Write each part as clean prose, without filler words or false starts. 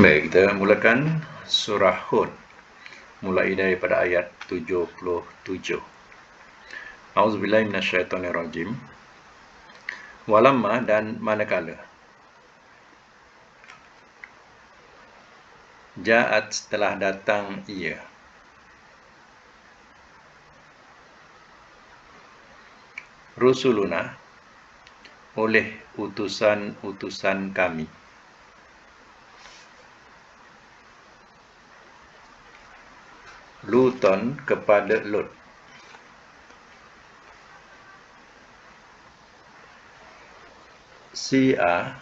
Baik, kita mulakan surah Hud. Mulai daripada ayat 77. Auzubillahi minasyaitonirrajim. Walamma, dan manakala. Ja'at, telah datang ia. Rusuluna, oleh utusan-utusan kami. Luton, kepada Lut. Si'a,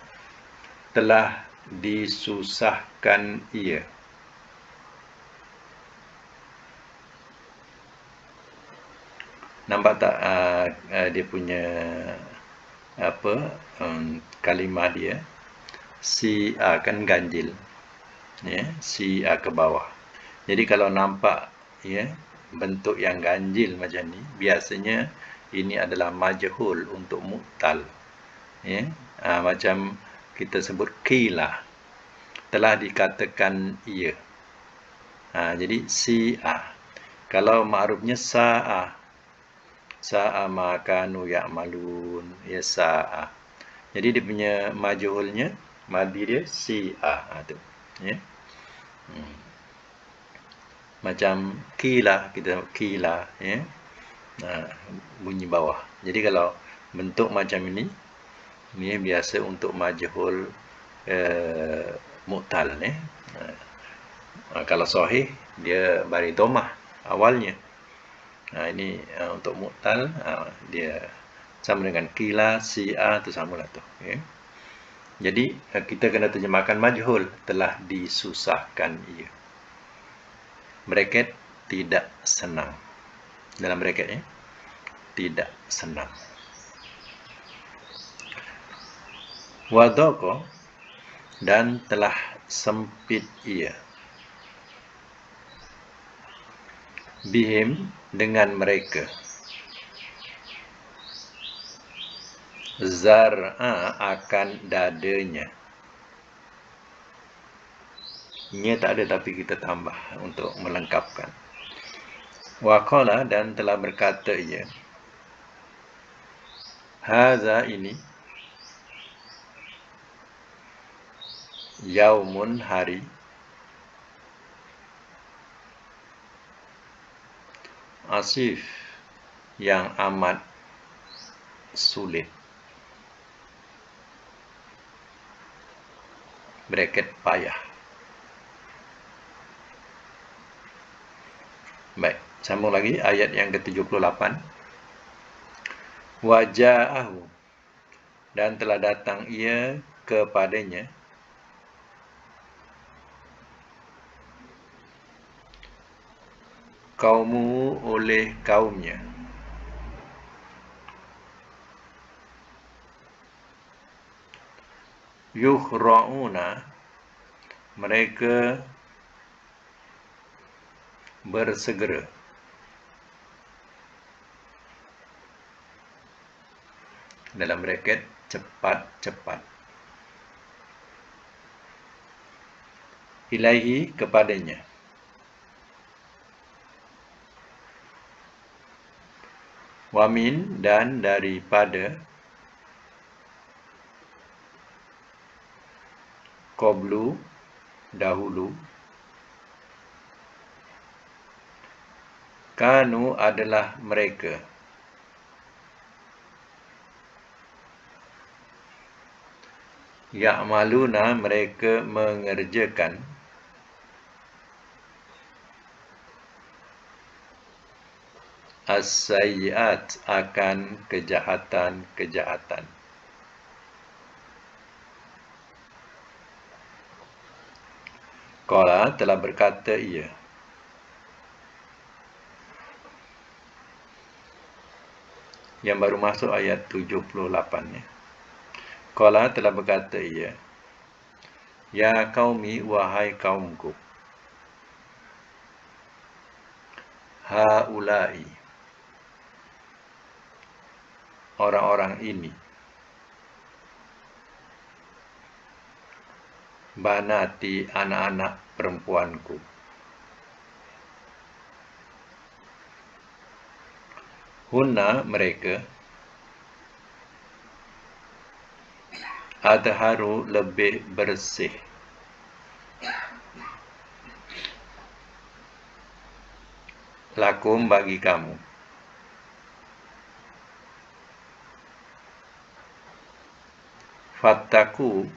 telah disusahkan ia. Nampak tak dia punya kalimah dia? Si'a kan ganjil, ya, si'a ke bawah. Jadi kalau nampak ya bentuk yang ganjil macam ni, biasanya ini adalah majhul untuk mu'tal, ya. Macam kita sebut qila, telah dikatakan ia. Jadi si'a. Kalau ma'rufnya sa'a, sa'a ma kanu ya'malun, ya sa'a. Jadi dia punya majhulnya, madi dia si'a tu, ya. Macam qila, kita qila, ya. Bunyi bawah. Jadi kalau bentuk macam ini biasa untuk majhul mu'tal, ya. Kalau sahih dia bari dhammah awalnya. Ini untuk mu'tal, dia sama dengan qila, si'a tu samalah tu, ya. Jadi kita kena terjemahkan majhul, telah disusahkan ia. Bracket tidak senang. Dalam bracket, ya, tidak senang. Wadhaqa, dan telah sempit ia. Bihim, dengan mereka. Zar'a, akan dadanya. Nya tak ada tapi kita tambah untuk melengkapkan. Waqala, dan telah berkata ia. Haza, ini. Yaumun, hari. Asif, yang amat sulit. Bracket payah. Baik, sambung lagi ayat yang ke-78. Waja'ahu, dan telah datang ia kepadanya. Kaumu, oleh kaumnya. Yukhra'una, mereka bersegera. Dalam bracket cepat-cepat. Ilaihi, kepadanya. Wamin, dan daripada. Qablu, dahulu. Kanu, adalah mereka. Ya'maluna, mereka mengerjakan. As-sayyi'at, akan kejahatan-kejahatan. Qala, telah berkata ia. Yang baru masuk ayat 78, ya. Qala, telah berkata ia. Ya qaumi, wahai kaumku. Haulai, orang-orang ini. banati, anak-anak perempuanku. Hunna, mereka, adharu, lebih bersih. Lakum, bagi kamu. Fattaku,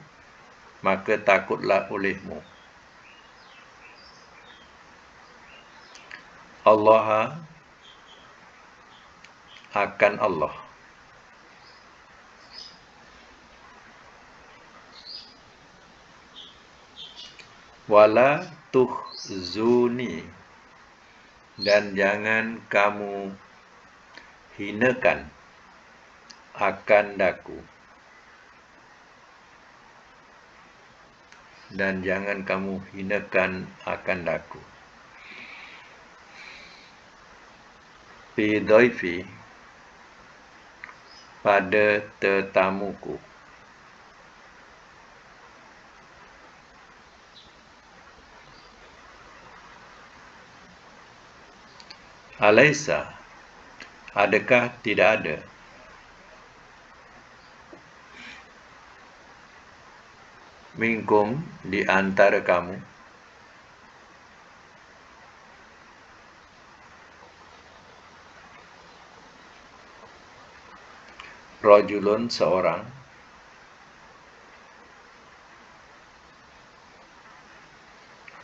maka takutlah olehmu. Allah, akan Allah. Wala tuhzuni, dan jangan kamu hinakan akan daku. Dan jangan kamu hinakan akan daku. Fi dhaifi, pada tetamuku. Alaisa, adakah tidak ada? Minkum, di antara kamu. Rajulun, seorang.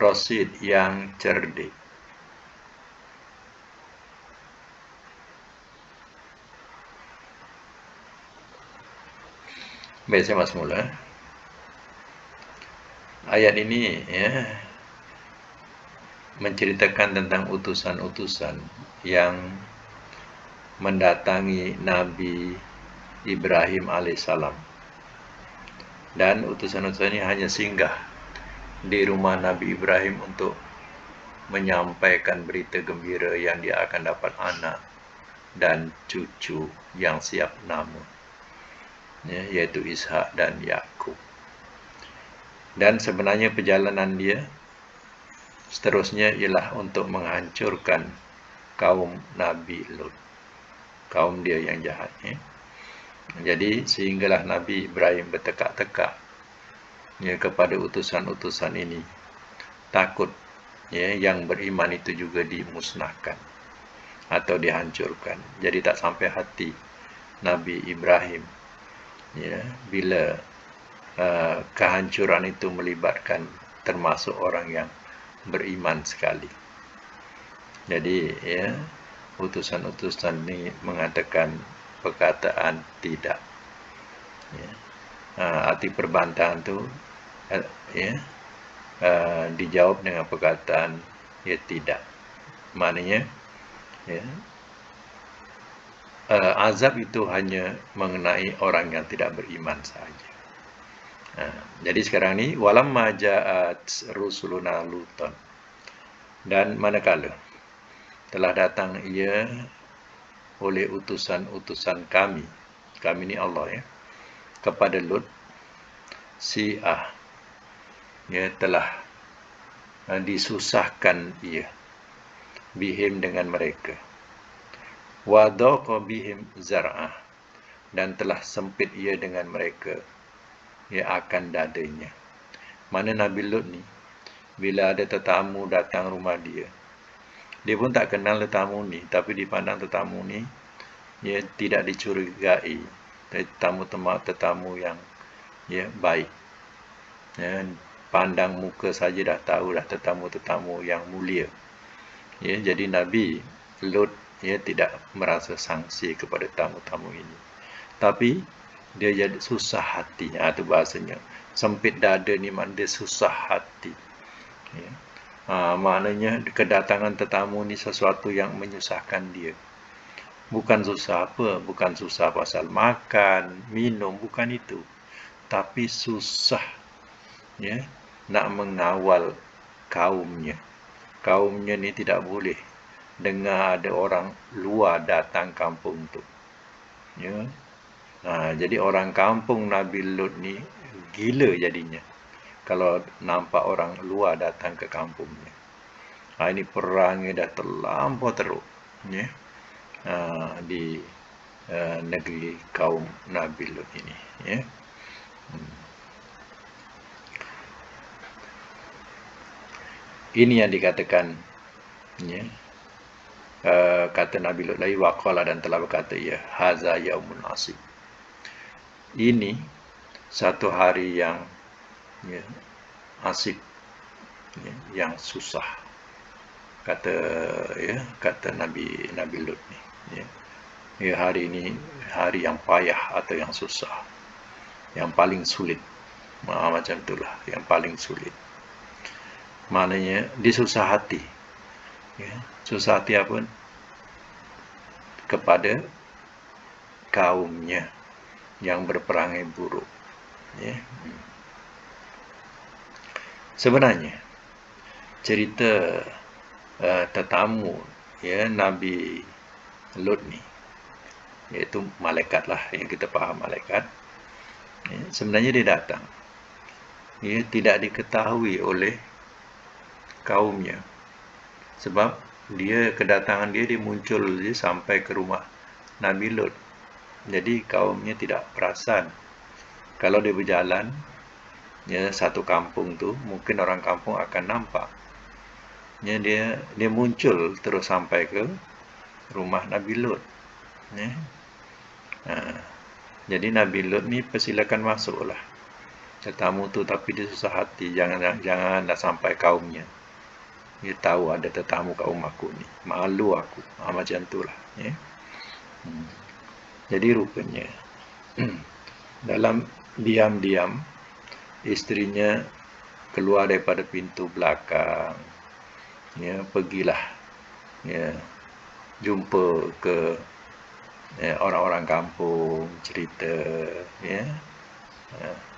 Rasid, yang cerdik. Baik, saya masuk mula. Ayat ini menceritakan tentang utusan-utusan yang mendatangi Nabi Ibrahim alaihissalam. Dan utusan-utusan ini hanya singgah di rumah Nabi Ibrahim untuk menyampaikan berita gembira yang dia akan dapat anak dan cucu yang siap nama, yaitu Ishak dan Yakub. Dan sebenarnya perjalanan dia seterusnya ialah untuk menghancurkan kaum Nabi Lut, kaum dia yang jahat. Jadi sehinggalah Nabi Ibrahim bertekak-tekak kepada utusan-utusan ini, takut yang beriman itu juga dimusnahkan atau dihancurkan. Jadi tak sampai hati Nabi Ibrahim bila kehancuran itu melibatkan termasuk orang yang beriman sekali. Jadi utusan-utusan ini mengatakan perkataan tidak. Arti perbantahan itu dijawab dengan perkataan tidak. Maknanya azab itu hanya mengenai orang yang tidak beriman sahaja. Jadi sekarang ni walamma ja'at rusuluna Luton, dan manakala telah datang ia oleh utusan-utusan kami ni Allah kepada Lut, si'ah telah disusahkan ia bihim, dengan mereka, wa dhaqa bihim zar'ah, dan telah sempit ia dengan mereka akan dadanya. Mana Nabi Lut ni, bila ada tetamu datang rumah dia pun tak kenal tetamu ni, tapi dipandang tetamu ni tidak dicurigai, tetamu yang baik. Pandang muka saja dah tahu dah tetamu-tetamu yang mulia. Jadi Nabi Lut tidak merasa sangsi kepada tamu-tamu ini, tapi dia jadi susah hati. Itu bahasanya. Sempit dada ni maknanya dia susah hati. Maknanya kedatangan tetamu ni sesuatu yang menyusahkan dia. Bukan susah apa, bukan susah pasal makan, minum, bukan itu. Tapi susah nak mengawal kaumnya. Kaumnya ni tidak boleh dengar ada orang luar datang kampung tu. Jadi orang kampung Nabi Lut ni gila jadinya. kalau nampak orang luar datang ke kampungnya. Ini perangnya dah terlampau teruk, ya, di negeri kaum Nabi Lut ini, ya. Ini yang dikatakan, ya, kata Nabi Lut lagi, waqala, dan telah berkata, ya, haza yaumun asib. Ini satu hari yang, ya, asib, ya, yang susah, kata, ya, kata Nabi Lut ni, ya. Ya, hari ini hari yang payah atau yang susah, yang paling sulit, macam itulah, yang paling sulit. Maknanya dia susah hati, ya. Susah hati apa? Kepada kaumnya yang berperangai buruk, ya. Sebenarnya cerita tetamu, ya, Nabi Lut ni, iaitu malaikat lah, yang kita faham malaikat, ya, sebenarnya dia datang, ya, tidak diketahui oleh kaumnya, sebab kedatangan dia muncul dia sampai ke rumah Nabi Lut. Jadi kaumnya tidak perasan. Kalau dia berjalan, ya, satu kampung tu, mungkin orang kampung akan nampak, ya, dia muncul terus sampai ke rumah Nabi Lut, ya. Jadi Nabi Lut ni persilakan masuklah tetamu tu, tapi dia susah hati, jangan nak sampai kaumnya dia tahu ada tetamu kat rumahku ni, malu aku, macam tu lah, ya. Jadi rupanya dalam diam-diam isterinya keluar daripada pintu belakang, ya, pergilah, ya, jumpa ke, ya, orang-orang kampung, cerita, ya,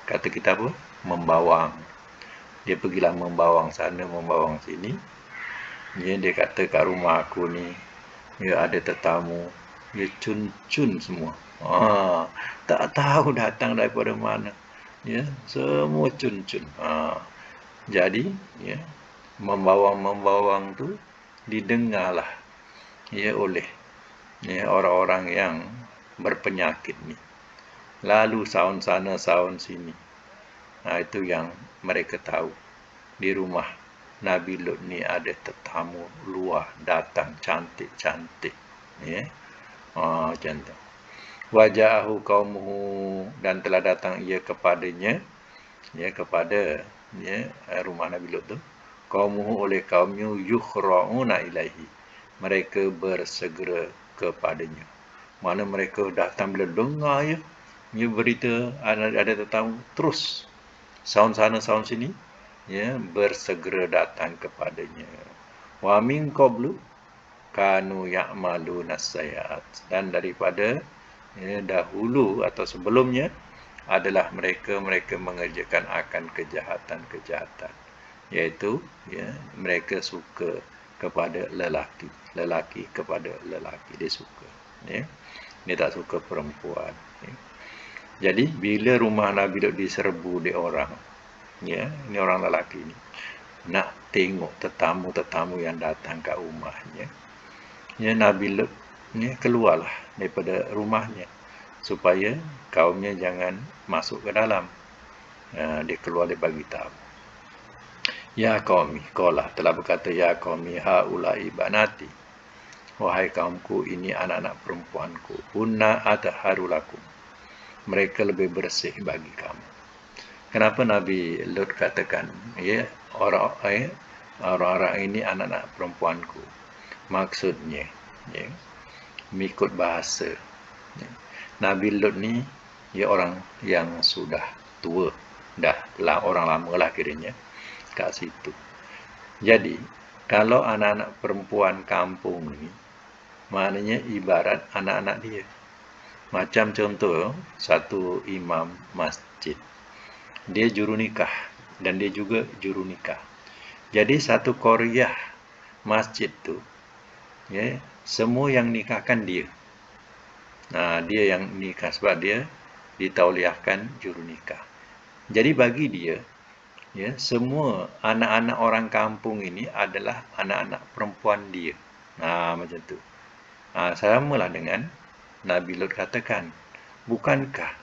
kata kita apa, membawang. Dia pergilah membawang sana, membawang sini, ya. Dia kata kat rumah aku ni, ya, ada tetamu, ya, cun-cun semua, tak tahu datang daripada mana, ya, semua cun-cun. Jadi, ya, membawang-membawang tu didengarlah, ya, oleh, ya, orang-orang yang berpenyakit ni. Lalu saun sana, saun sini. Itu yang mereka tahu. Di rumah Nabi Lut ni ada tetamu luar datang, cantik-cantik, ya. Macam tu. Wajahu qaumuhu, dan telah datang ia kepadanya, ya, kepada, ya, rumah Nabi Lut tu, qaumuhu, oleh kaumnya, yukhra'una ilaihi, mereka bersegera kepadanya. Mana mereka datang bila dengar, ya, berita ada tetamu, terus saun sana saun sini, ya, bersegera datang kepadanya. Wa min qablu kanu ya'maluna sayyi'at, dan daripada, ya, dahulu atau sebelumnya adalah mereka mengerjakan akan kejahatan, iaitu, ya, mereka suka kepada lelaki kepada lelaki, dia suka, ya. Dia tak suka perempuan, ya. Jadi bila rumah Nabi Lut diserbu di orang, ya, ini orang lelaki ni nak tengok tetamu yang datang ke rumahnya, ya, Nabi Lut ni keluarlah daripada rumahnya supaya kaumnya jangan masuk ke dalam. Dia keluar, dia bagi tahu, ya qaumi, qala, telah berkata, ya qaumi haula'i banati, wahai kaumku, ini anak-anak perempuanku, hunna atharu lakum, mereka lebih bersih bagi kamu. Kenapa Nabi Lut katakan, ya, orang-orang ini anak-anak perempuanku? Maksudnya, ya, mengikut bahasa, ya, Nabi Lut ni, ya, orang yang sudah tua, dah lah, orang lama lah kiranya kat situ. Jadi kalau anak-anak perempuan kampung ni, maknanya ibarat anak-anak dia. Macam contoh, satu imam masjid, dia juru nikah dan dia juga juru nikah. Jadi satu qaryah masjid tu, ya, semua yang nikahkan dia. Dia yang nikah sebab dia ditauliahkan juru nikah. Jadi bagi dia, Ya, semua anak-anak orang kampung ini adalah anak-anak perempuan dia. Macam tu. Samalah dengan Nabi Lut katakan, bukankah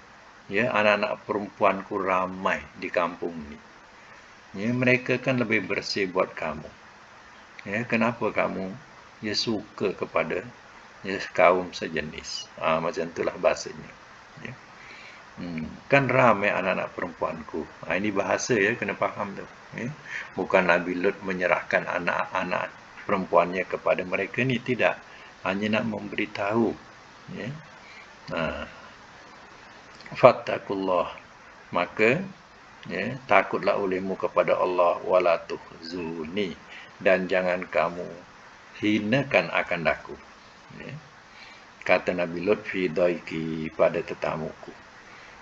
ya anak-anak perempuanku ramai di kampung ni? Ya, mereka kan lebih bersih buat kamu. Ya, kenapa kamu ya suka kepada ya kaum sejenis? Macam itulah bahasanya. Ya. Kan ramai anak-anak perempuanku. Ini bahasa ya, kena faham tu. Ya. Bukan Nabi Lut menyerahkan anak-anak perempuannya kepada mereka ni, tidak. Hanya nak memberitahu. Ya. Fattakullah. Maka ya, takutlah olehmu kepada Allah wala tuhzuni, dan jangan kamu hinakan akan aku. Ya. Kata Nabi Lut, fi daiki, pada tetamuku.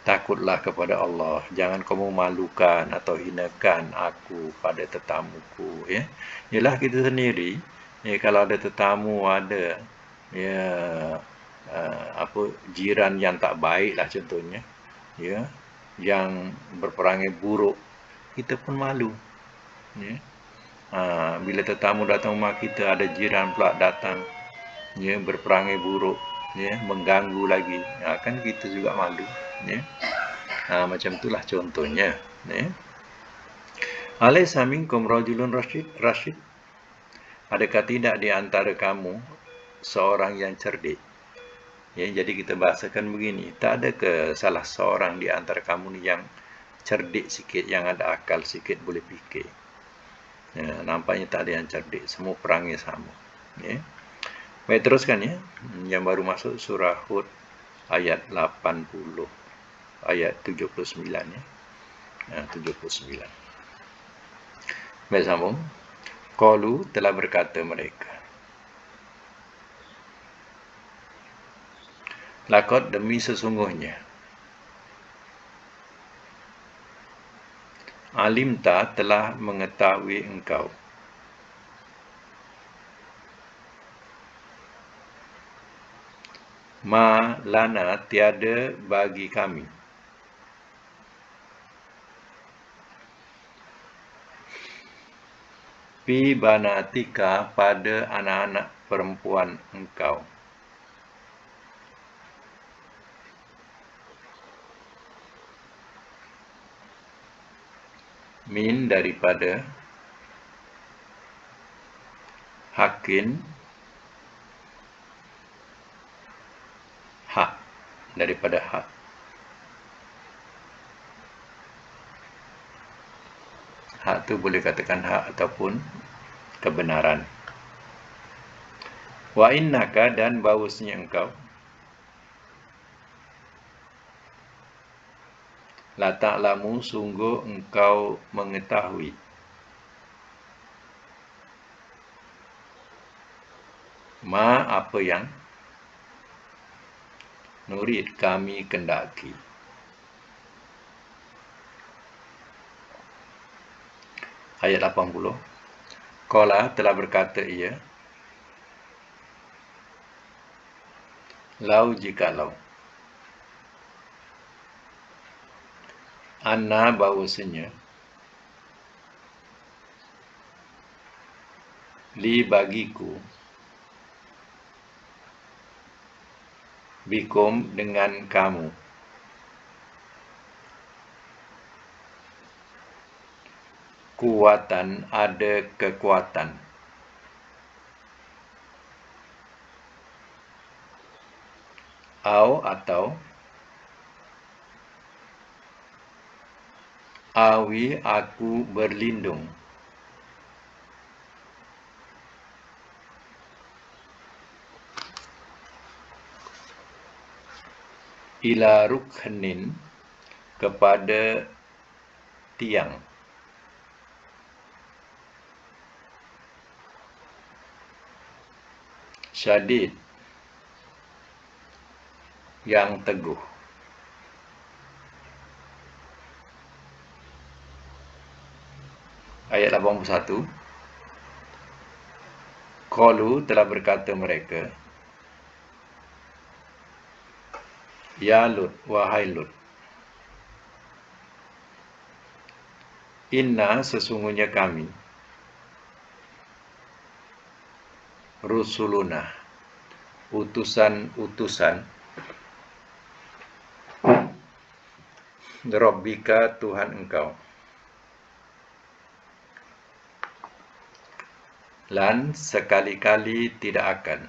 Takutlah kepada Allah, jangan kamu malukan atau hinakan aku pada tetamuku. Ya, ialah kita sendiri. Ya, kalau ada tetamu, ada ya jiran yang tak baik lah contohnya, ya, yang berperangai buruk, kita pun malu. Ya. Bila tetamu datang rumah kita, ada jiran pula datang, ya, berperangai buruk, ya, mengganggu lagi, kan kita juga malu. Ya. Macam itulah contohnya. Ya. Alaysa minkum rajulun rasyid? Adakah tidak di antara kamu seorang yang cerdik? Ya, jadi kita bahasakan begini, tak ada ke salah seorang di antara kamu ni yang cerdik sikit, yang ada akal sikit, boleh fikir? Ya, nampaknya tak ada yang cerdik, semua perangai sama. Ya. Baik, teruskan ya. Yang baru masuk surah Hud ayat 80, ayat 79 ya. 79. Baik, sambung. Qalu, telah berkata mereka, laqad, demi sesungguhnya, alimta, telah mengetahui engkau, ma lana, tiada bagi kami, fi banatika, pada anak-anak perempuan engkau, min, daripada, hakin, hak, daripada hak. Hak tu boleh katakan hak ataupun kebenaran. Wa innaka, dan bahawasanya engkau, la ta'lamu, sungguh engkau mengetahui, ma, apa yang, nurid, kami kendaki. Ayat 80. Qala, telah berkata ia, lau, jikalau, anna, bahawasanya, li, bagiku, bikum, dengan kamu, kuwatan, ada kekuatan, au, atau, awi, aku berlindung, ila ruknin, kepada tiang, syadid, yang teguh. Ayat 81. Qalu, telah berkata mereka, ya Lut, wahai Lut, Inna sesungguhnya kami, rusuluna, utusan-utusan, Rabbika Tuhan engkau, lan sekali-kali tidak akan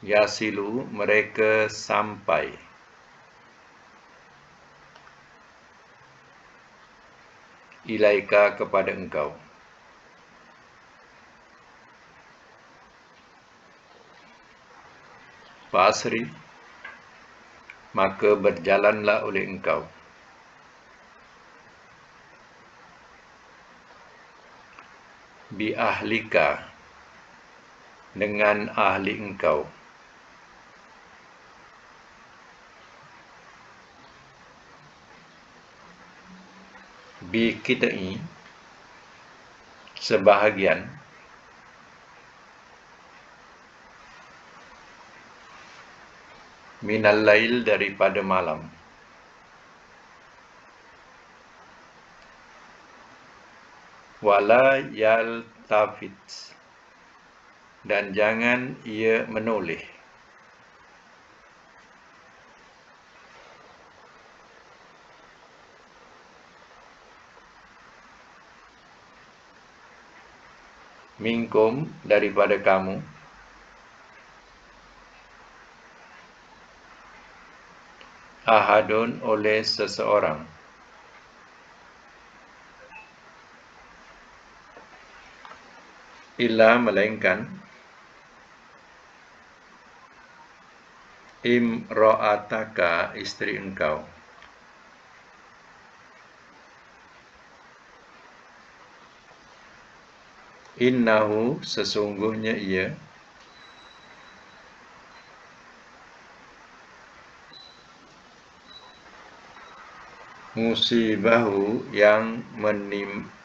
yasilu mereka sampai ilaika kepada engkau. Fasri, maka berjalanlah oleh engkau bi ahlika dengan ahli engkau, bi kitai sebahagian, minal lail daripada malam, wala yaltafit dan jangan ia menoleh, minkum daripada kamu, ahadun oleh seseorang, illa melainkan imra'ataka isteri engkau, innahu sesungguhnya ia,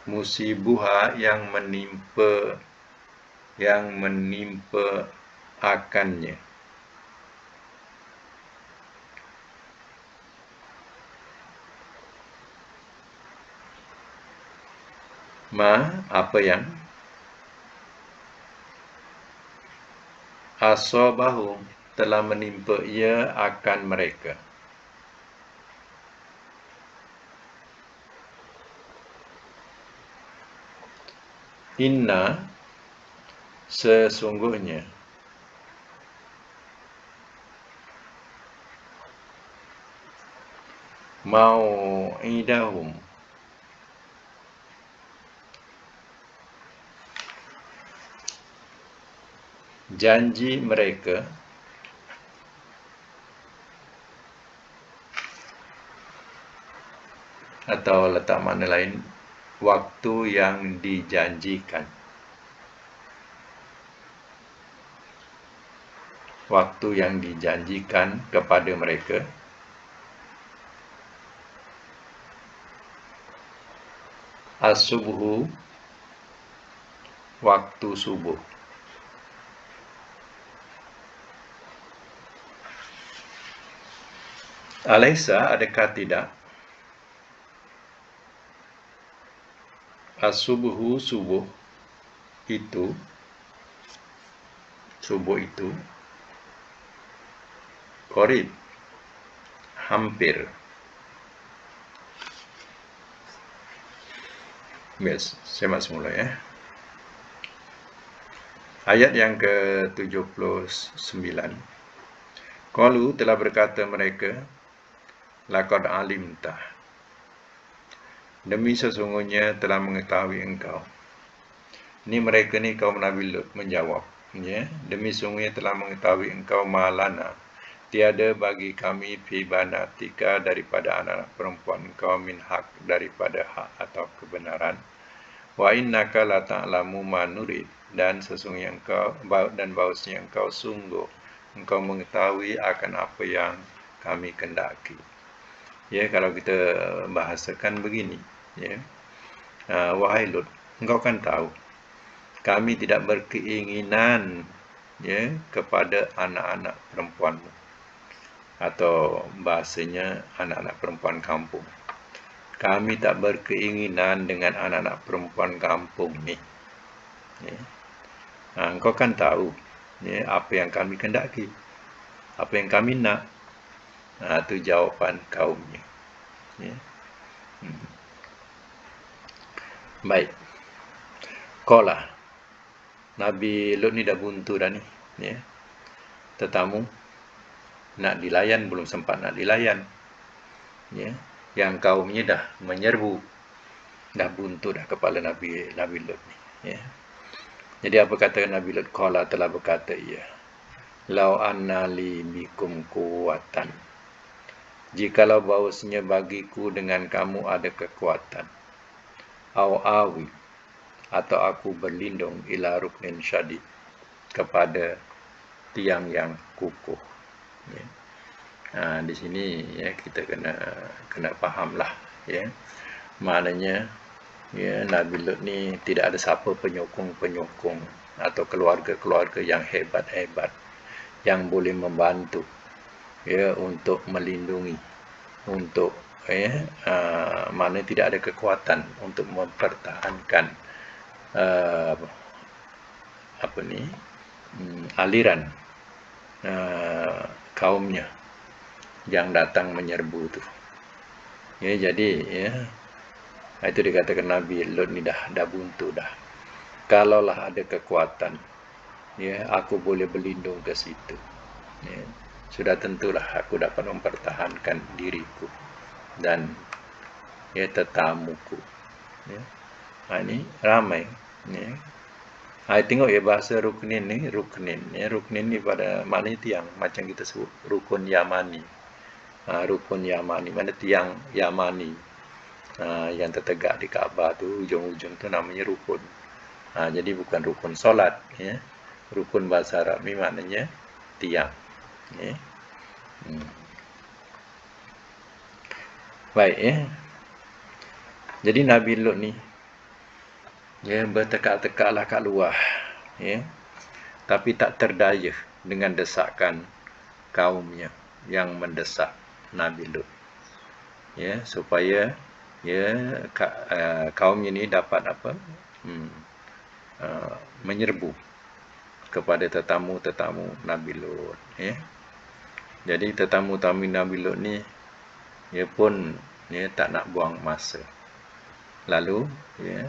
musibuha yang menimpa akannya, apa yang asabahu telah menimpa ia akan mereka. Inna sesungguhnya, mau'idahum janji mereka, atau letak makna lain, waktu yang dijanjikan, waktu yang dijanjikan kepada mereka, as-subuhu waktu subuh. Alaysa adakah tidak, as-subuhu subuh itu, qarib hampir. Yes, semak semula ya. Ayat yang ke-79. Qalu telah berkata mereka, laqad alimta, demi sesungguhnya telah mengetahui engkau. Ini mereka ni kaum Nabi Lut menjawab, ya, demi sesungguhnya telah mengetahui engkau malana, tiada bagi kami fi banatika daripada anak-anak perempuan engkau, min hak daripada hak atau kebenaran, wa innaka la ta'lamu ma nurid, dan sesungguhnya engkau dan bahawasanya engkau sungguh engkau mengetahui akan apa yang kami kendaki. Ya, kalau kita bahasakan begini, ya, wahai Lut, engkau kan tahu kami tidak berkeinginan, ya, kepada anak-anak perempuanmu. atau bahasanya anak-anak perempuan kampung. Kami tak berkeinginan dengan anak-anak perempuan kampung ni. Ya. Engkau kan tahu ya, apa yang kami kendaki, apa yang kami nak. Itu jawapan kaumnya. Ya. Baik. Qala. Nabi Lut ni dah buntu dah ni. Ya. Tetamu nak dilayan, belum sempat nak dilayan. Ya. Yang kaumnya dah menyerbu. Dah buntu dah kepala Nabi Lut ni. Ya. Jadi apa kata Nabi Lut? Qala telah berkata ia. Lau anna li bikum kuwatan. Jikalau bahawasanya bagiku dengan kamu ada kekuatan. Au awi. Atau aku berlindung ila ruknin syadid. Kepada tiang yang kukuh. Ya. Di sini ya kita kena fahamlah ya. Maknanya ya Nabi Lut ni tidak ada siapa penyokong atau keluarga-keluarga yang hebat-hebat yang boleh membantu ya untuk melindungi, untuk mana tidak ada kekuatan untuk mempertahankan aliran kaumnya yang datang menyerbu tu. Ya, jadi ya itu dikatakan Nabi Lut ni dah buntu dah. Kalaulah ada kekuatan, ya aku boleh berlindung ke situ. Ya, sudah tentulah aku dapat mempertahankan diriku dan ya tetamuku. Ya. Ini ramai. Ya. Tengok ya bahasa ruknin ni, ya ruknin ni pada maknanya tiang macam kita sebut rukun Yamani. Rukun Yamani, mana tiang Yamani yang tertegak di Kaabah tu, ujung-ujung tu namanya rukun. Jadi bukan rukun solat ya. Rukun bahasa Arab ni maknanya tiang ya. Baik ya. Jadi Nabi Lut ni ya bertekak-tekaklah kat luar ya. Tapi tak terdaya dengan desakan kaumnya yang mendesak Nabi Lut. Ya, supaya ya kaumnya ni dapat menyerbu kepada tetamu-tetamu Nabi Lut ya. Jadi tetamu-tetamu Nabi Lut ni dia pun ya tak nak buang masa. Lalu ya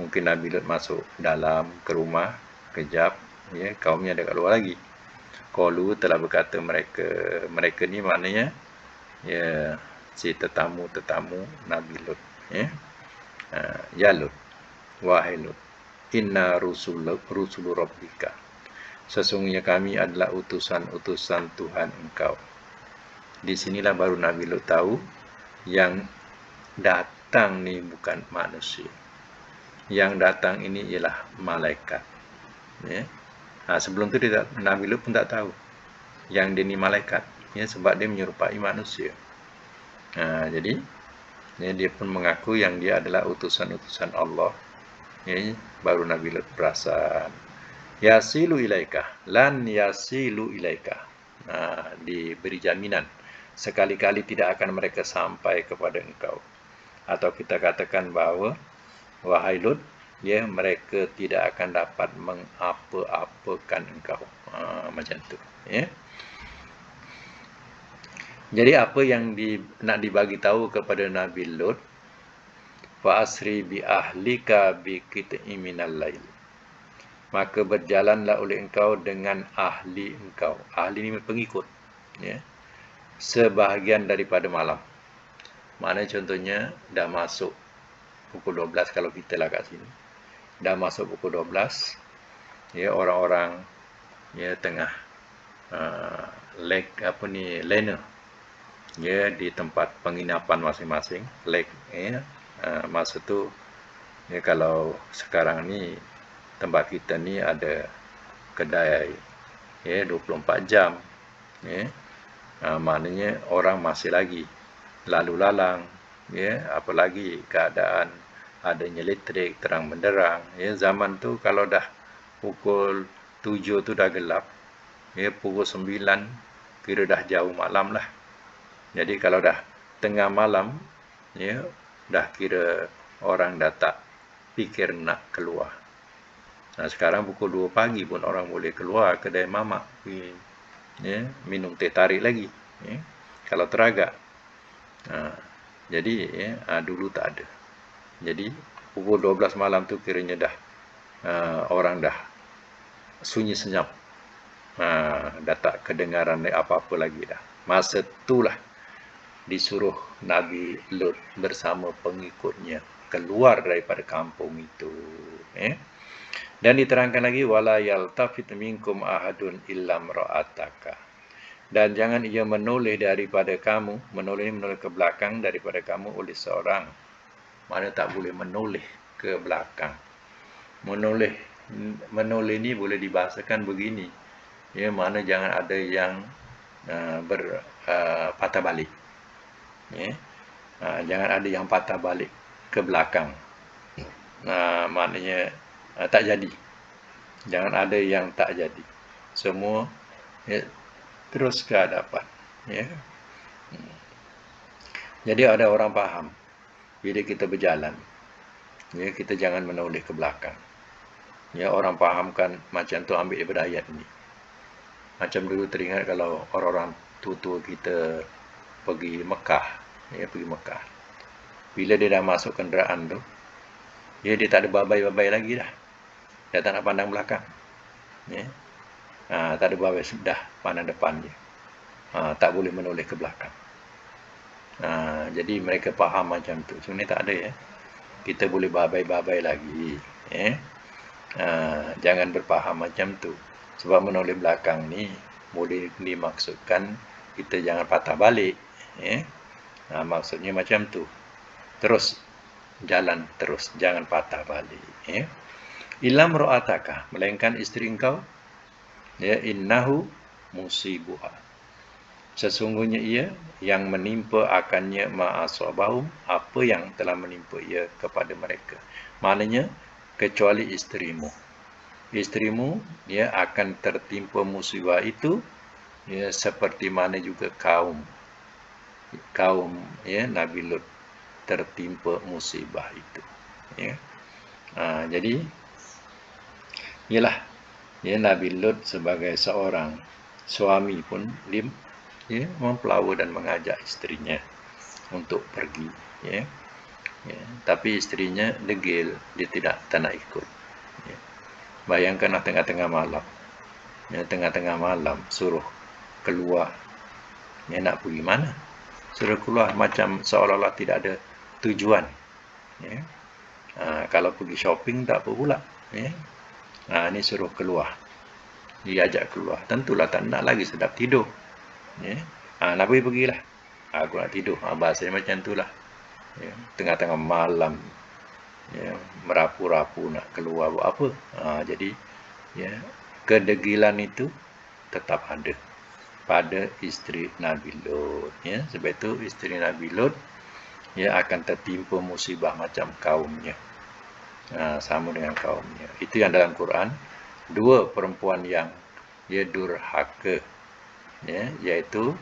mungkin Nabi Lut masuk dalam ke rumah kejap ya, kaumnya ada kat luar lagi. Qalu telah berkata mereka ni maknanya ya si tetamu Nabi Lut ya. Ya Lut, wahai Lut, inna rusulu rabbika, sesungguhnya kami adalah utusan Tuhan engkau. Di sinilah baru Nabi Lut tahu yang datang ni bukan manusia. Yang datang ini ialah malaikat. Ya. Sebelum tu Nabi Lut pun tak tahu yang dia ni malaikat ya, sebab dia menyerupai manusia. Jadi ya, dia pun mengaku yang dia adalah utusan Allah ya, baru Nabi Lut perasan. Yasilu ilaika, lan yasilu ilaika. Diberi jaminan sekali-kali tidak akan mereka sampai kepada engkau. Atau kita katakan bahawa wahai Lut, ya mereka tidak akan dapat mengapa-apakan engkau. Macam tu ya. Jadi apa yang nak dibagi tahu kepada Nabi Lut, fa asri bi ahlika bi qit'in minal lail, maka berjalanlah oleh engkau dengan ahli engkau. Ahli ni pengikut ya, sebahagian daripada malam. Maknanya contohnya dah masuk pukul 12 kalau kita lah kat sini. Dah masuk pukul 12 ya, orang-orang ya tengah lena ya di tempat penginapan masing-masing ya. Masa tu ya, kalau sekarang ni tempat kita ni ada kedai ya 24 jam ya. Maknanya orang masih lagi lalu lalang ya, apalagi keadaan adanya listrik terang benderang ya. Zaman tu kalau dah pukul 7 tu dah gelap ya, pukul 9 kira dah jauh malam lah. Jadi kalau dah tengah malam, ya, dah kira orang dah tak fikir nak keluar. Nah, sekarang pukul 2 pagi pun orang boleh keluar kedai mamak, ya, minum teh tarik lagi, ya, kalau teragak. Jadi ya, dulu tak ada. Jadi pukul 12 malam tu kiranya dah orang dah sunyi senyap. Dah tak kedengaran apa-apa lagi dah. Masa itulah disuruh Nabi Lut bersama pengikutnya keluar daripada kampung itu. Dan diterangkan lagi, wala yaltafit minkum ahadun illam ra'ataka. Dan jangan ia menoleh daripada kamu, menoleh ke belakang daripada kamu oleh seorang. Mana tak boleh menoleh ke belakang. Menoleh ni boleh dibahasakan begini. Ya, mana jangan ada yang patah balik. Ya. Jangan ada yang patah balik ke belakang. Maknanya tak jadi. Jangan ada yang tak jadi. Semua ya, terus ke hadapan. Ya. Jadi ada orang faham bila kita berjalan, ya, kita jangan menoleh ke belakang. Ya, orang fahamkan macam tu ambil daripada ayat ni. Macam dulu teringat kalau orang-orang tua-tua kita pergi Mekah, ya, pergi Mekah. Bila dia dah masuk kenderaan tu, ya, dia tak ada babai-babai lagi dah. Dia tak nak pandang belakang. Ya. Tak ada babai, sudah pandang depan je. Tak boleh menoleh ke belakang. Jadi mereka faham macam tu. Sebenarnya tak ada, ya. Kita boleh babai-babai lagi. Ya. Jangan berfaham macam tu. Sebab menoleh belakang ni boleh dimaksudkan kita jangan patah balik. Ya. Maksudnya macam tu. Terus jalan terus, jangan patah balik. Ya. Ilam ro'ataka, melainkan isteri engkau, ya, innahu musibuha, sesungguhnya ia yang menimpa akannya ma'asabahum, apa yang telah menimpa ia kepada mereka. Maknanya kecuali isterimu. Isterimu, ya, akan tertimpa musibah itu, ya, seperti mana juga kaum ya, Nabi Lut tertimpa musibah itu. Ya. Jadi ialah, ya, Nabi Lut sebagai seorang suami pun dia, ya, mempelawa dan mengajak isterinya untuk pergi. Ya. Ya. Tapi isterinya degil, dia tak nak ikut. Ya. Bayangkanlah tengah-tengah malam, ya, tengah-tengah malam suruh keluar. Ya, nak pergi mana? Suruh keluar macam seolah-olah tidak ada tujuan. Ya. Kalau pergi shopping tak apa pula. Ya. Ini suruh keluar, diajak keluar, tentulah tak nak lagi, sedap tidur. Ya. Nak pergilah, aku nak tidur. Bahasanya macam itulah. Ya. Tengah-tengah malam, ya, merapu-rapu nak keluar buat apa. Jadi, ya, kedegilan itu tetap ada pada isteri Nabi Lut. Ya. Sebab itu isteri Nabi Lut, ya, akan tertimpa musibah macam kaumnya. Sama dengan kaumnya. Itu yang dalam Quran, dua perempuan yang, ya, durhaka, ya, iaitu,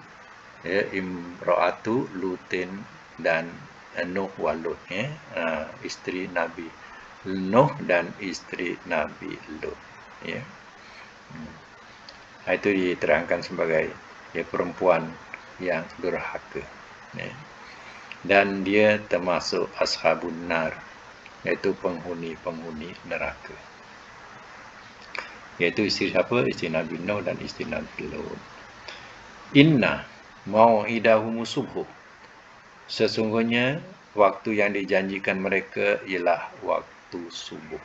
ya, Imra'atu Lutin dan Nuh wa Lut, ya, isteri Nabi Nuh dan isteri Nabi Lut. Ya. Itu diterangkan sebagai, ya, perempuan yang durhaka. Ya. Dan dia termasuk ashabun nar, iaitu penghuni neraka. Iaitu isteri siapa? Isteri Nabi Nuh dan isteri Nabi Lut. Inna mau'idahum subuh, sesungguhnya waktu yang dijanjikan mereka ialah waktu subuh.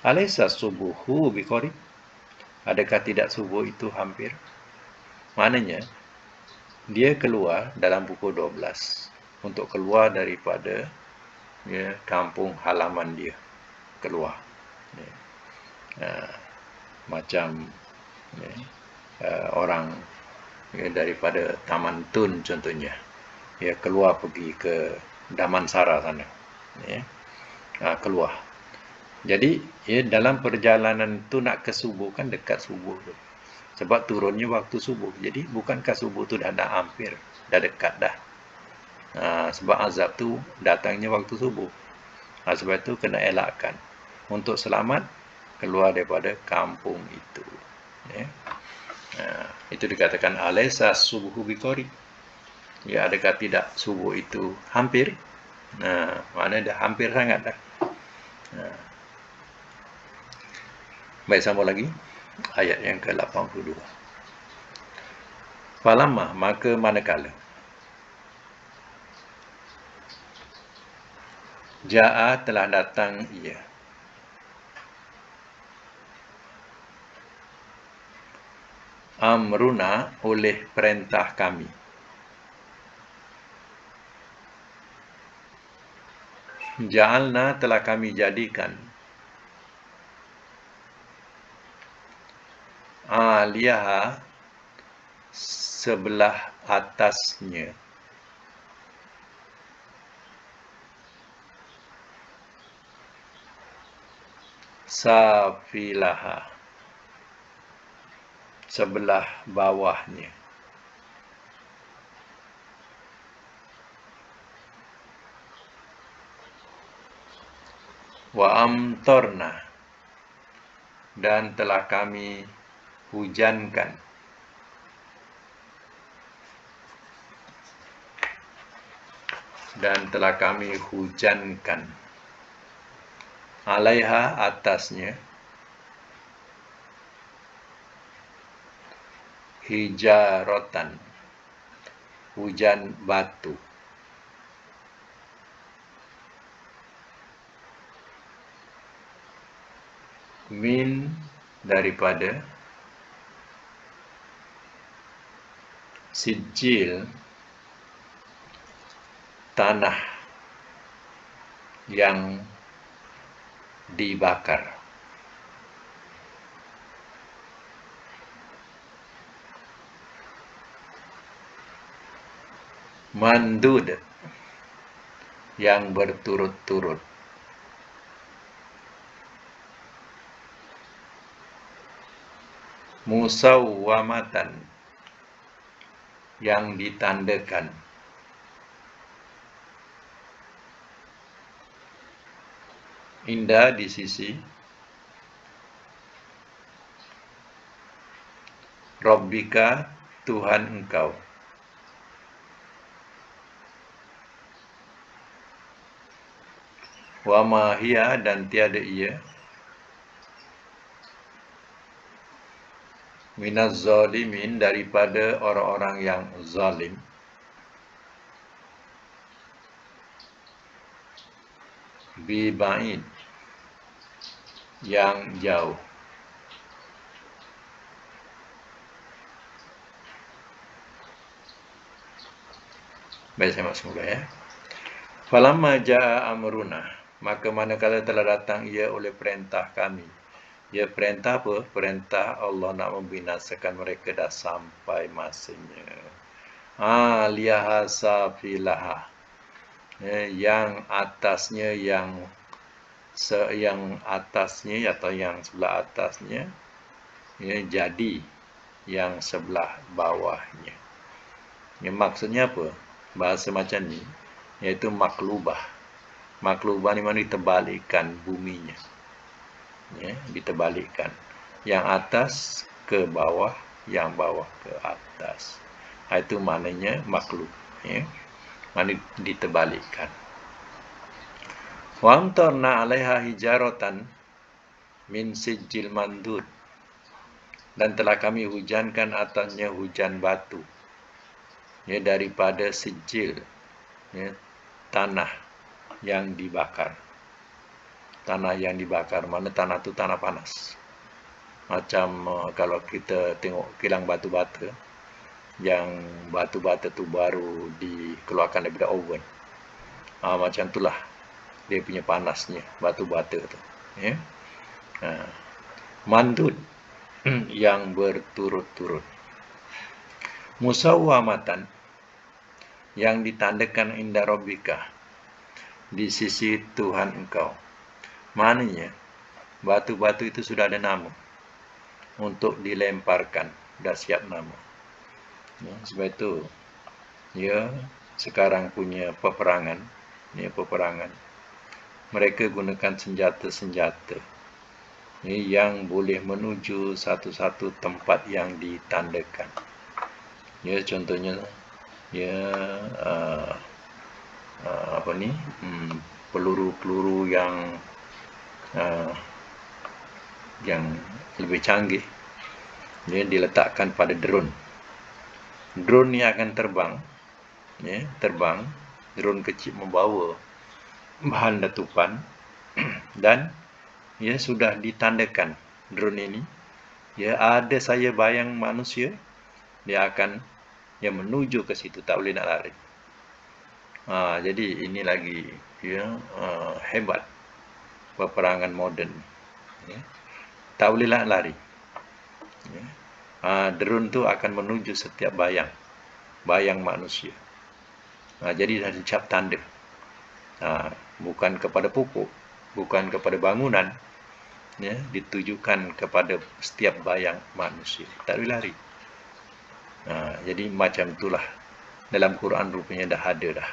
Alaysa subuhu biqarib, adakah tidak subuh itu hampir? Maknanya dia keluar dalam pukul 12 untuk keluar daripada, ya, kampung halaman dia, keluar. Ya. Macam, ya, orang, ya, daripada Taman Tun contohnya, ya, keluar pergi ke Damansara sana, ya, keluar. Jadi, ya, dalam perjalanan tu nak ke subuh, kan dekat subuh tu. Sebab turunnya waktu subuh. Jadi bukankah subuh tu dah hampir, dah dekat dah. Sebab azab tu datangnya waktu subuh. Sebab itu kena elakkan. Untuk selamat, keluar daripada kampung itu. Ya. Itu dikatakan alaisa subuhu biqarib. Ya, adakah tidak subuh itu hampir? Maknanya dah hampir sangat dah. Baik, sambung lagi. Ayat yang ke-82. Falamma, maka manakala. Ja'a, telah datang ia. Amruna, oleh perintah kami. Ja'alna, telah kami jadikan. Aliyaha, sebelah atasnya. Safilaha, sebelah bawahnya. Wa amtorna, dan telah kami hujankan. Dan telah kami hujankan. Alaiha, atasnya. Hijarotan, hujan batu. Min, daripada. Sijil, tanah yang dibakar. Mandud, yang berturut-turut. Musawwamatan, yang ditandakan. Indah, di sisi. Rabbika, Tuhan engkau. Wa ma hiya, dan tiada ia. Minaz zalimin, daripada orang-orang yang zalim. Biba'id, yang jauh. Baik, saya masuk mula ya. Falamma ja'a amruna, maka manakala telah datang ia oleh perintah kami. Ya, perintah apa? Perintah Allah nak membinasakan mereka dah sampai masanya. Liyaha safilaha, yang atasnya, yang atasnya atau yang sebelah atasnya, jadi yang sebelah bawahnya. Maksudnya apa? Bahasa macam ni, iaitu maklubah. Maklubah ni mana diterbalikkan buminya. Diterbalikkan. Yang atas ke bawah, yang bawah ke atas. Itu maknanya maklub. Mana diterbalikkan. Wa amtarna 'alaiha hijaratan min sijil mandud, dan telah kami hujankan atasnya hujan batu, daripada sijil, tanah yang dibakar. Tanah yang dibakar, mana tanah tu tanah panas. Macam kalau kita tengok kilang batu bata, yang batu bata tu baru dikeluarkan daripada oven, macam itulah dia punya panasnya batu bata tu. Mandud, yang berturut-turut. Musawwamatan, yang ditandakan inda rabbika, di sisi Tuhan engkau. Maknanya batu-batu itu sudah ada nama untuk dilemparkan. dah siap nama. Ya, sebab itu ya sekarang punya peperangan, ya peperangan. Mereka gunakan senjata-senjata ya, yang boleh menuju satu-satu tempat yang ditandakan. Ya contohnya ya peluru-peluru yang lebih canggih ya, diletakkan pada drone. Drone ni akan terbang, ya, drone kecil membawa bahan letupan dan ya sudah ditandakan drone ini ya ada saya bayang manusia, dia akan ya menuju ke situ, tak boleh nak lari. Jadi ini lagi ya hebat peperangan moden ya. Tak boleh nak lari ya. Drone tu akan menuju setiap bayang manusia. Jadi dah dicap tanda bukan kepada pokok, bukan kepada bangunan ya, ditujukan kepada setiap bayang manusia, tak boleh lari. Jadi macam itulah dalam Quran rupanya dah ada dah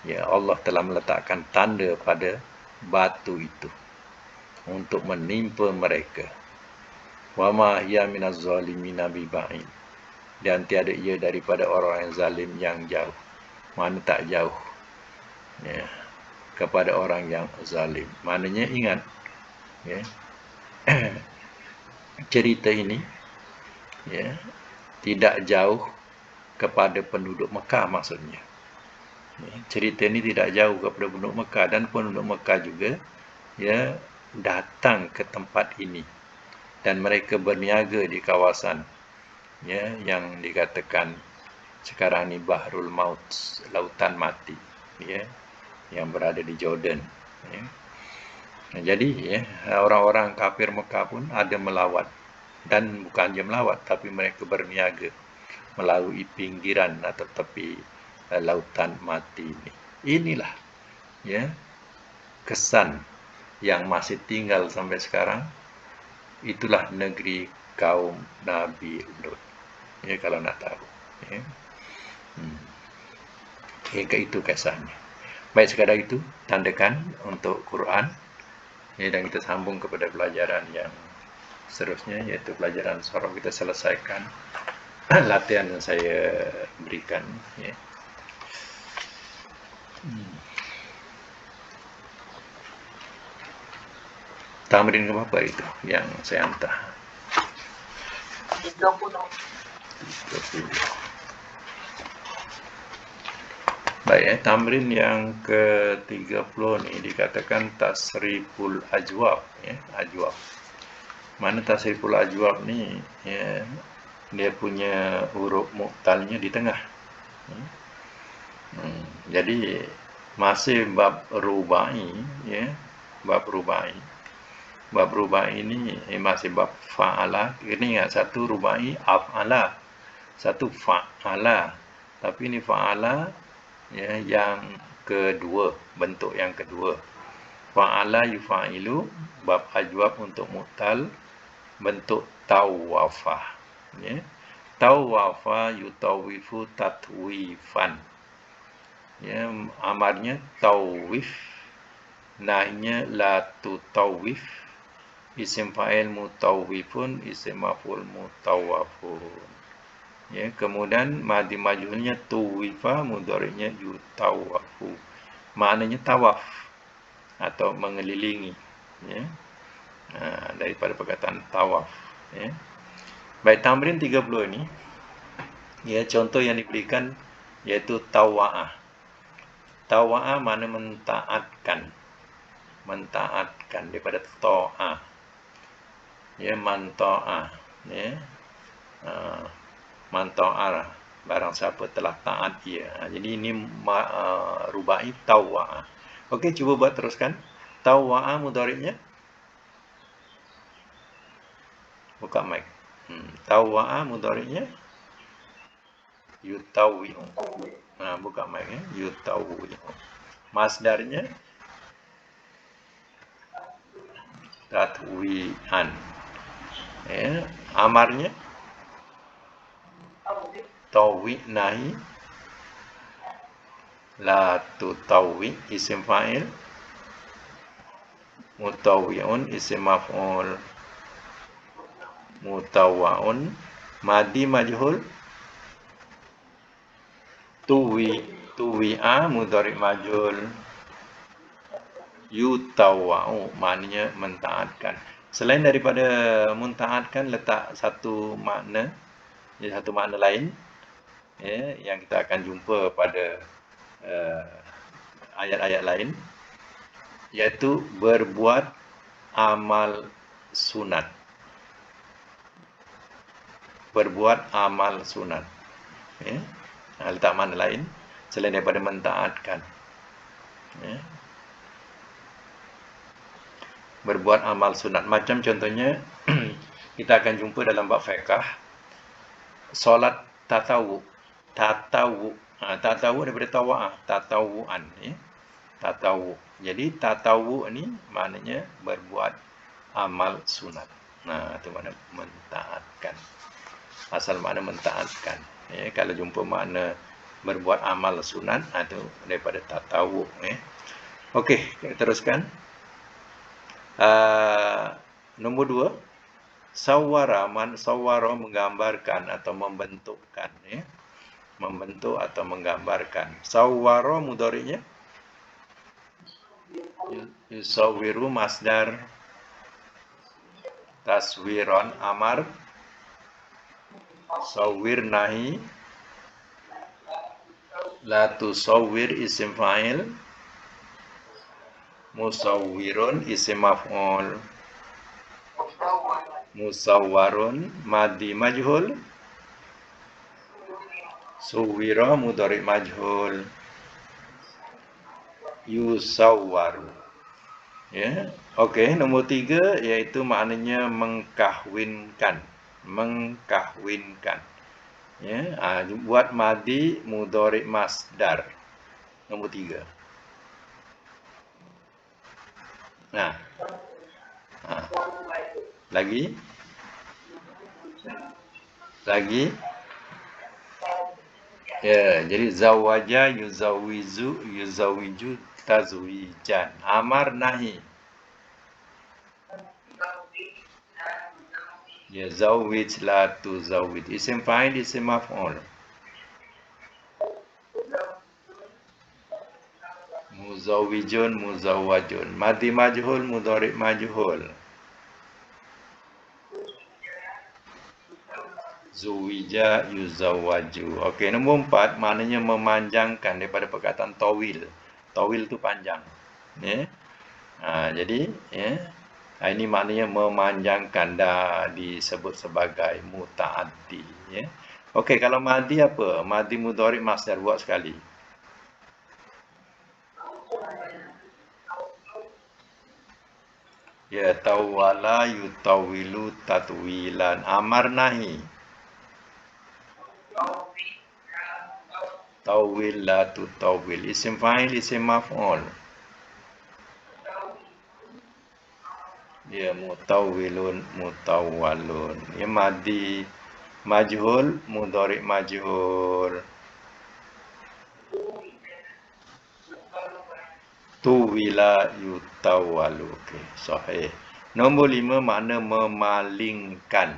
ya, Allah telah meletakkan tanda pada batu itu untuk menimpa mereka. Wa ma hiya minaz zalimina biba'in, dan tiada ia daripada orang yang zalim yang jauh. Mana tak jauh ya, kepada orang yang zalim. Maknanya ingat ya, cerita ini ya tidak jauh kepada penduduk Mekah maksudnya. Cerita ini tidak jauh kepada penduduk Mekah, dan penduduk Mekah juga ya datang ke tempat ini dan mereka berniaga di kawasan ya yang dikatakan sekarang ni Bahrul Maut, lautan mati ya, yang berada di Jordan ya. Jadi ya orang-orang kafir Mekah pun ada melawat, dan bukan je melawat tapi mereka berniaga melalui pinggiran atau tepi lautan mati ini. Inilah ya kesan yang masih tinggal sampai sekarang. Itulah negeri kaum Nabi Lut ya, kalau nak tahu ya. Itu kesannya. Baik, sekadar itu tandakan untuk Quran ya, dan kita sambung kepada pelajaran yang seterusnya, iaitu pelajaran surah. Kita selesaikan latihan yang saya berikan ya. Tamrin ke berapa itu yang saya hantar? 30. Baik, tamrin yang ke-30 ni dikatakan tasriful ajwab ya, ajwab. Mana tasriful ajwab ni ya, dia punya huruf muqtalnya di tengah. Jadi masih bab rubai ya, bab rubai. Bab rubai ini masih bab fa'ala. Ini ingat, satu rubai af'ala, satu fa'ala. Tapi ini fa'ala ya, yang kedua, bentuk yang kedua. Fa'ala yufa'ilu, bab ajwab untuk mu'tal, bentuk tawafa ya. Tawafa yutawifu tatwifan ya, amarnya tawif, nahnya la tutawif, isim fa'il mutawifun, isim maf'ul mutawafun ya. Kemudian madhi majhulnya tuwifa, mudhari'nya yutawafu, maknanya tawaf atau mengelilingi ya. Daripada perkataan tawaf ya. Baik, tamrin 30 ini ya, contoh yang diberikan iaitu tawa'ah. Tawa'ah makna mentaatkan, daripada ta'ah ya, manta'ah ya, manta'ah, barang siapa telah taat dia. Jadi ini rubai tawa'ah. Okey, cuba buat teruskan. Tawa'ah mudhari'nya, buka mic. Tawa'ah mudhari'nya yutawi'u. Buka mic ya, yutawi'u. Masdarnya tatwi'an ya. Amarnya tutawi nahi. La tutawi isim fa'il. Mutawi'un isim maf'ul. Mutawa'un madi majhul. Tuwi'a mudhari' majhul. Yutawa'u maknanya mentaatkan. Selain daripada mentaatkan, letak satu makna, satu makna lain, ya, yang kita akan jumpa pada ayat-ayat lain, iaitu berbuat amal sunat. Berbuat amal sunat. Ya. Letak makna lain selain daripada mentaatkan. Ya. Berbuat amal sunat. Macam contohnya, kita akan jumpa dalam bab fiqh, solat tatawu. Tatawu. Tatawu daripada tawa'ah. Tatawu'an. Ya. Tatawu. Jadi, tatawu ni maknanya berbuat amal sunat. Nah, itu makna mentaatkan. Asal makna mentaatkan. Ya. Kalau jumpa makna berbuat amal sunat, itu daripada tatawu. Ya. Okey, kita teruskan. Nombor 2, sawara menggambarkan atau membentukkan, ya. Membentuk atau menggambarkan. Sawara mudhari'nya yusawwiru masdar. Taswiron amar. Sawwir nahi. La tusawwir isim fa'il. Musawwirun isim maf'ul. Musawwarun madi majhul. Suwira mudhari' majhul. Yusawwaru. Ya. Okey, nombor 3 iaitu maknanya mengkahwinkan. Mengkahwinkan. Ya, buat madi mudhari' masdar. Nombor 3. Nah. Lagi? Ya, jadi zawaja yuzawiju tazwijan. Amar nahi. Ya, zawij la tuzawij. Isim fa'il isim maf'ul. Muzawijun muzawwajun. Madi majhul mudhari' majhul. Zuwija yuzawwaju. Okey, nombor 4 maknanya memanjangkan daripada perkataan tawil. Tawil tu panjang. Ya. Jadi, ya, ini maknanya memanjangkan, dah disebut sebagai mutaaddi, ya. Okey, kalau madi apa? Madi mudhari' masdar, buat sekali. Ya, tawala yutawilu tatwilan. Amar nahi. Tawil la tutawil. Isim fa'il isim maf'ul. Ya, mutawilun mutawwalun. Ya, madi majhul mudhari' majhul. Tuwila yutawwalu. Okey, sahih. Nombor 5 makna memalingkan.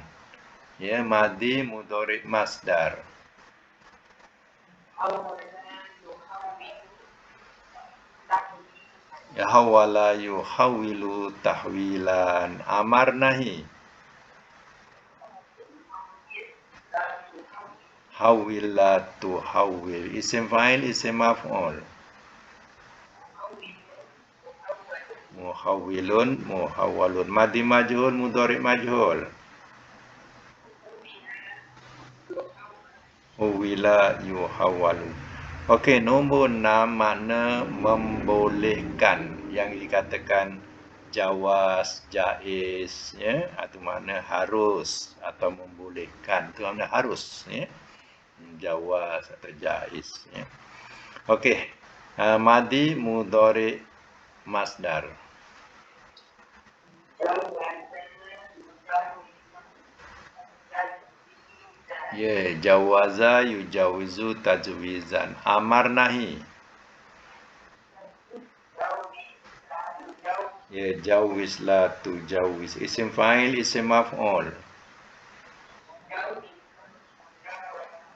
Ya, madi mudhari' masdar. Ya, hawala yuhawilu tahwilan. Amar nahi. Hawil la tuhawil. Isim fa'il isim maf'ul. Muhawilun muhawwalun. Madi majhul mudhari' majhul. Huwila yuhawwalu. Okey, nombor 6 makna membolehkan, yang dikatakan jawaz, jaiz, ya, atau makna harus atau membolehkan. Itu makna harus, ya. Jawaz atau jaiz, ya. Okey. Madi mudhari' masdar. Ya, jawaza yujawizu tajwizan. Amar nahi. Ya, jawiz la tujawiz. Isim fa'il, isim maf'ul.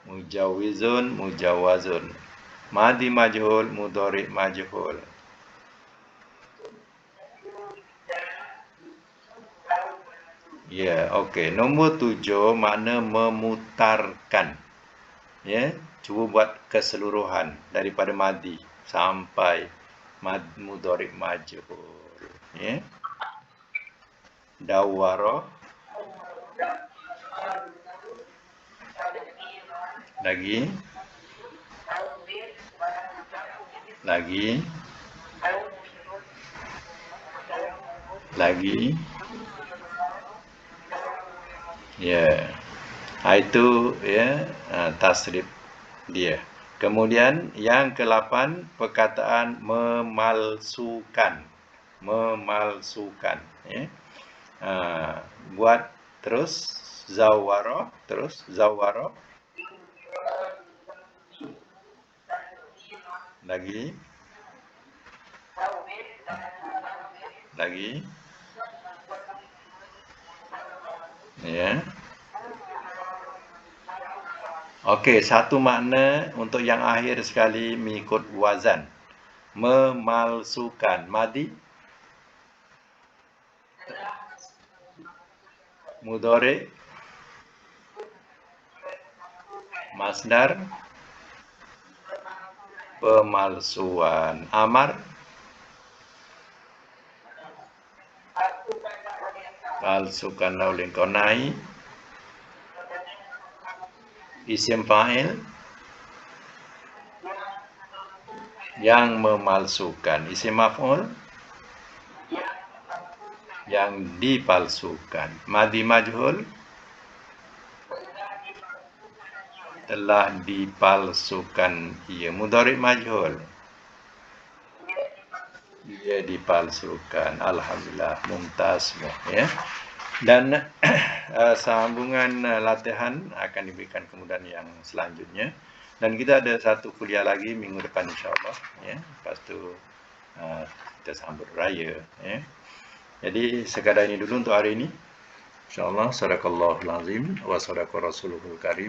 Mujawizun, mujawazun. Madi majhul, mudhari majhul. Ya, okey. Nombor 7 makna memutarkan. Ya, cuba buat keseluruhan daripada madi sampai mudhari majhul. Ya. Dawara. Lagi. Lagi. Lagi. Ya. Itu ya tasrif dia. Kemudian yang ke-8 perkataan memalsukan. Memalsukan, ya. Buat terus zawara, terus zawara. Lagi. Lagi. Ya. Okey, satu makna untuk yang akhir sekali mengikut wazan. Memalsukan. Madi. Mudhari. Masdar. Pemalsuan. Amar. Palsukan laulin kau nahi. Isim fa'il yang memalsukan. Isim maf'ul yang dipalsukan. Madi majhul telah dipalsukan ia. Mudhari majhul ia dipalsukan. Alhamdulillah, mumtaz semua, ya. Dan sambungan latihan akan diberikan kemudahan yang selanjutnya. Dan kita ada satu kuliah lagi minggu depan insya-Allah, ya. Lepas tu kita sambut raya, ya. Jadi sekadar ini dulu untuk hari ini. InsyaAllah, sadaqallahul azim wa sadaqa rasuluhul karim.